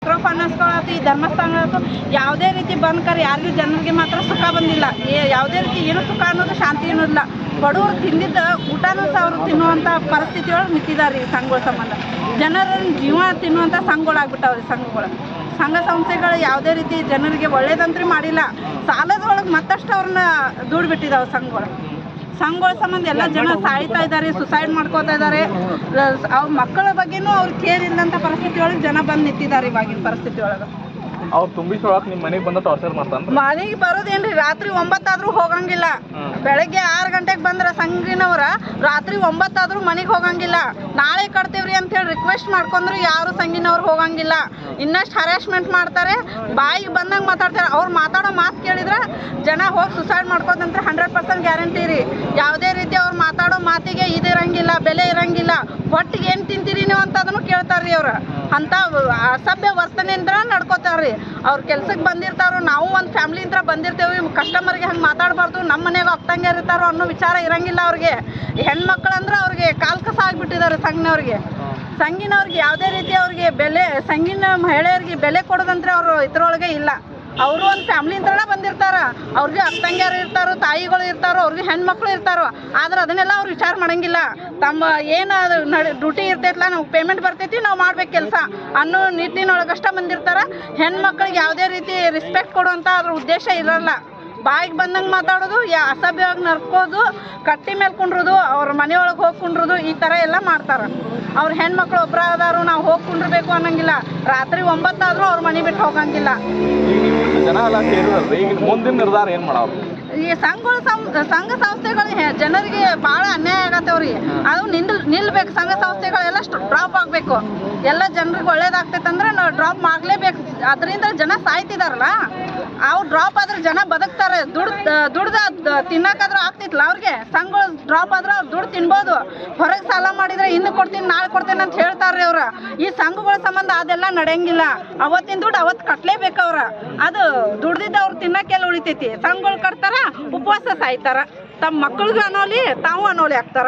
ಈ ಧರ್ಮಸ್ಥಳ ಯಾವುದೇ ರೀತಿ ಬಂದ್ ಕರೆ ಯಾರಿಗೂ ಜನರಿಗೆ ಮಾತ್ರ ಸುಖ ಬಂದಿಲ್ಲ. ಯಾವುದೇ ರೀತಿ ಏನು ಸುಖ ಅನ್ನೋದು ಶಾಂತಿ ಅನ್ನೋದಿಲ್ಲ. ಬಡವರು ತಿಂದಿದ್ದ ಊಟನೂ ಸಹ ಅವರು ತಿನ್ನುವಂಥ ಪರಿಸ್ಥಿತಿಯೊಳಗೆ ನಿಂತಿದ್ದಾರೆ. ಈ ಸಂಘಗಳ ಸಂಬಂಧ ಜನರ ಜೀವ ತಿನ್ನುವಂಥ ಸಂಘಗಳಾಗ್ಬಿಟ್ಟವ್ರಿ. ಸಂಘ ಸಂಸ್ಥೆಗಳು ಯಾವುದೇ ರೀತಿ ಜನರಿಗೆ ಒಳ್ಳೇದಂತ್ರಿ ಮಾಡಿಲ್ಲ. ಸಾಲದೊಳಗೆ ಮತ್ತಷ್ಟು ಅವ್ರನ್ನ ದುಡ್ಡು ಬಿಟ್ಟಿದ್ದಾವೆ ಸಂಘಗಳ ಸಂಬಂಧ ಎಲ್ಲ ಜನ ಸಾಯ್ತಾ ಇದ್ದಾರೆ, ಸುಸೈಡ್ ಮಾಡ್ಕೋತಾ ಇದ್ದಾರೆ. ಅವ್ರ ಮಕ್ಕಳ ಬಗ್ಗೆನೂ ಅವ್ರು ಕೇರ್ ಇಲ್ಲಂತ ಪರಿಸ್ಥಿತಿ ಒಳಗೆ ಜನ ಬಂದು ನಿಂತಿದ್ದಾರೆ. ಇವಾಗಿನ ಪರಿಸ್ಥಿತಿ ಒಳಗೆ ಅವ್ರು ತುಂಬಿಸೊಳಗೆ ನಿಮ್ಮ ಮನೆಗೆ ಬಂದ ಟಾರ್ಚರ್ ಮಾಡ್ತಾನೆ. ಮನೆಗೆ ಬರೋದೇನ್ರಿ ರಾತ್ರಿ 9 ಆದ್ರೂ ಹೋಗಂಗಿಲ್ಲ. ಬೆಳಗ್ಗೆ 6 ಗಂಟೆಗೆ ಬಂದ್ರೆ ಸಂಘಿನವ್ರ ರಾತ್ರಿ 9 ಆದ್ರೂ ಮನೆಗೆ ಹೋಗಂಗಿಲ್ಲ. ನಾಳೆ ಕಟ್ತೇವ್ರಿ ಅಂತ ಹೇಳಿ ರಿಕ್ವೆಸ್ಟ್ ಮಾಡ್ಕೊಂಡ್ರು ಯಾರು ಸಂಘಿನವ್ರು ಹೋಗಂಗಿಲ್ಲ. ಇನ್ನಷ್ಟು ಹರಾಸ್ಮೆಂಟ್ ಮಾಡ್ತಾರೆ, ಬಾಯಿಗೆ ಬಂದಂಗೆ ಮಾತಾಡ್ತಾರೆ. ಅವ್ರು ಮಾತಾಡೋ ಮಾತು ಕೇಳಿದ್ರೆ ಜನ ಹೋಗಿ ಸುಸೈಡ್ ಮಾಡ್ಕೋದಂದ್ರೆ 100% ಗ್ಯಾರಂಟಿ ರೀ. ಯಾವುದೇ ರೀತಿ ಅವ್ರು ಮಾತಾಡೋ ಮಾತಿಗೆ ಇದಿರಂಗಿಲ್ಲ, ಬೆಲೆ ಇರಂಗಿಲ್ಲ. ಒಟ್ಟಿಗೆ ಏನು ತಿಂತೀರಿ ನೀವು ಅಂತ ಅದನ್ನು ಕೇಳ್ತಾರ್ರಿ. ಅವ್ರು ಅಂತ ಅಸಭ್ಯ ವರ್ತನೆಯಿಂದ ನಡ್ಕೋತಾರ್ರಿ. ಅವ್ರ ಕೆಲ್ಸಕ್ಕೆ ಬಂದಿರ್ತಾರೋ, ನಾವು ಒಂದು ಫ್ಯಾಮಿಲಿಯಿಂದ ಬಂದಿರ್ತೇವೆ, ಕಸ್ಟಮರ್ಗೆ ಹಂಗೆ ಮಾತಾಡಬಾರ್ದು, ನಮ್ಮ ಮನೆಯಾಗ ಅಕ್ಕಂಗೆ ಇರ್ತಾರೋ ಅನ್ನೋ ವಿಚಾರ ಇರಂಗಿಲ್ಲ ಅವ್ರಿಗೆ. ಹೆಣ್ಮಕ್ಳಂದ್ರೆ ಅವ್ರಿಗೆ ಕಾಲ್ ಕಸ ಆಗಿಬಿಟ್ಟಿದ್ದಾರೆ ಸಂಘಿನವ್ರಿಗೆ ಯಾವುದೇ ರೀತಿ ಅವ್ರಿಗೆ ಬೆಲೆ, ಸಂಘಿನ ಮಹಿಳೆಯರಿಗೆ ಬೆಲೆ ಕೊಡೋದಂದ್ರೆ ಅವರು ಇದ್ರೊಳಗೆ ಇಲ್ಲ. ಅವರು ಒಂದು ಫ್ಯಾಮಿಲಿಯಿಂದಲೇ ಬಂದಿರ್ತಾರ. ಅವ್ರಿಗೆ ಅಕ್ಕಂಗ್ಯಾರು ಇರ್ತಾರೋ, ತಾಯಿಗಳು ಇರ್ತಾರೋ, ಅವ್ರಿಗೆ ಹೆಣ್ಮಕ್ಳು ಇರ್ತಾರೋ. ಆದ್ರೆ ಅದನ್ನೆಲ್ಲ ಅವ್ರು ವಿಚಾರ ಮಾಡಂಗಿಲ್ಲ. ತಮ್ಮ ಏನು ಡ್ಯೂಟಿ ಇರ್ತೈತಲ್ಲ, ನಾವು ಪೇಮೆಂಟ್ ಬರ್ತೈತಿ, ನಾವು ಮಾಡ್ಬೇಕು ಕೆಲಸ ಅನ್ನೋ ನಿಟ್ಟಿನೊಳಗಷ್ಟ ಬಂದಿರ್ತಾರ. ಹೆಣ್ಮಕ್ಳಿಗೆ ಯಾವುದೇ ರೀತಿ ರೆಸ್ಪೆಕ್ಟ್ ಕೊಡುವಂಥ ಅದ್ರ ಉದ್ದೇಶ ಇರಲ್ಲ. ಬಾಯಿಗೆ ಬಂದಂಗೆ ಮಾತಾಡೋದು, ಅಸಭ್ಯವಾಗಿ ನಡ್ಕೋದು, ಕಟ್ಟಿ ಮೇಲೆ ಕುಂಡ್ರೋದು, ಅವ್ರ ಮನೆಯೊಳಗೆ ಹೋಗಿ ಕುಂಡ್ರೋದು, ಈ ಥರ ಎಲ್ಲ ಮಾಡ್ತಾರೆ. ಅವ್ರ ಹೆಣ್ಮಕ್ಳು ಒಬ್ಬರ ಅದಾರು, ನಾವು ಹೋಗಿ ಕುಂಡ್ರಬೇಕು ಅನ್ನಂಗಿಲ್ಲ. ರಾತ್ರಿ 9 ಆದರೂ ಅವ್ರ ಮನೆ ಬಿಟ್ಟು ಹೋಗಂಗಿಲ್ಲ. ಜನ ಎಲ್ಲ ಸೇರಿದ್ರಿ, ಈಗ ಮುಂದಿನ ನಿರ್ಧಾರ ಏನು ಮಾಡೋರು? ಈ ಸಂಘ ಸಂಸ್ಥೆಗಳು ಜನರಿಗೆ ಭಾಳ ಅನ್ಯಾಯ ಆಗತ್ತವ್ರಿ. ಅದು ನಿಲ್ಬೇಕು. ಸಂಘ ಸಂಸ್ಥೆಗಳೆಲ್ಲ ಡ್ರಾಪ್ ಆಗಬೇಕು. ಎಲ್ಲ ಜನರಿಗೆ ಒಳ್ಳೇದಾಗ್ತೈತಂದ್ರೆ ನಾವು ಡ್ರಾಪ್ ಮಾಡಲೇಬೇಕು. ಅದರಿಂದ ಜನ ಸಾಯ್ತಿದಾರಲ್ಲ, ಅವ್ರು ಡ್ರಾಪ್ ಆದ್ರೆ ಜನ ಬದುಕ್ತಾರೆ. ದುಡ್ದು ತಿನ್ನಕಾದ್ರೂ ಆಗ್ತಿತ್ತಲ್ಲ ಅವ್ರಿಗೆ. ಸಂಘಗಳು ಡ್ರಾಪ್ ಆದ್ರೆ ಅವ್ರು ದುಡ್ಡು ತಿನ್ಬೋದು. ಹೊರಗೆ ಸಾಲ ಮಾಡಿದ್ರೆ ಇನ್ನು ಕೊಡ್ತೀನಿ, ನಾಳೆ ಕೊಡ್ತೀನಿ ಅಂತ ಹೇಳ್ತಾರ್ರಿ ಅವ್ರು. ಈ ಸಂಘಗಳ ಸಂಬಂಧ ಅದೆಲ್ಲ ನಡೆಯಂಗಿಲ್ಲ. ಅವತ್ತಿನ ದುಡ್ಡು ಅವತ್ತು ಕಟ್ಲೇಬೇಕು ಅವ್ರ. ಅದು ದುಡ್ದಿದ್ದ ಅವ್ರು ತಿನ್ನಕ್ಕೆಲ್ಲ ಉಳಿತೈತಿ. ಸಂಘಗಳು ಕಟ್ತಾರ, ಉಪವಾಸ ಸಾಯ್ತಾರ. ತಮ್ಮ ಮಕ್ಕಳಿಗೂ ಅನ್ನೋಲಿ, ತಾವು ಅನ್ನೋಲಿ ಆಗ್ತಾರ.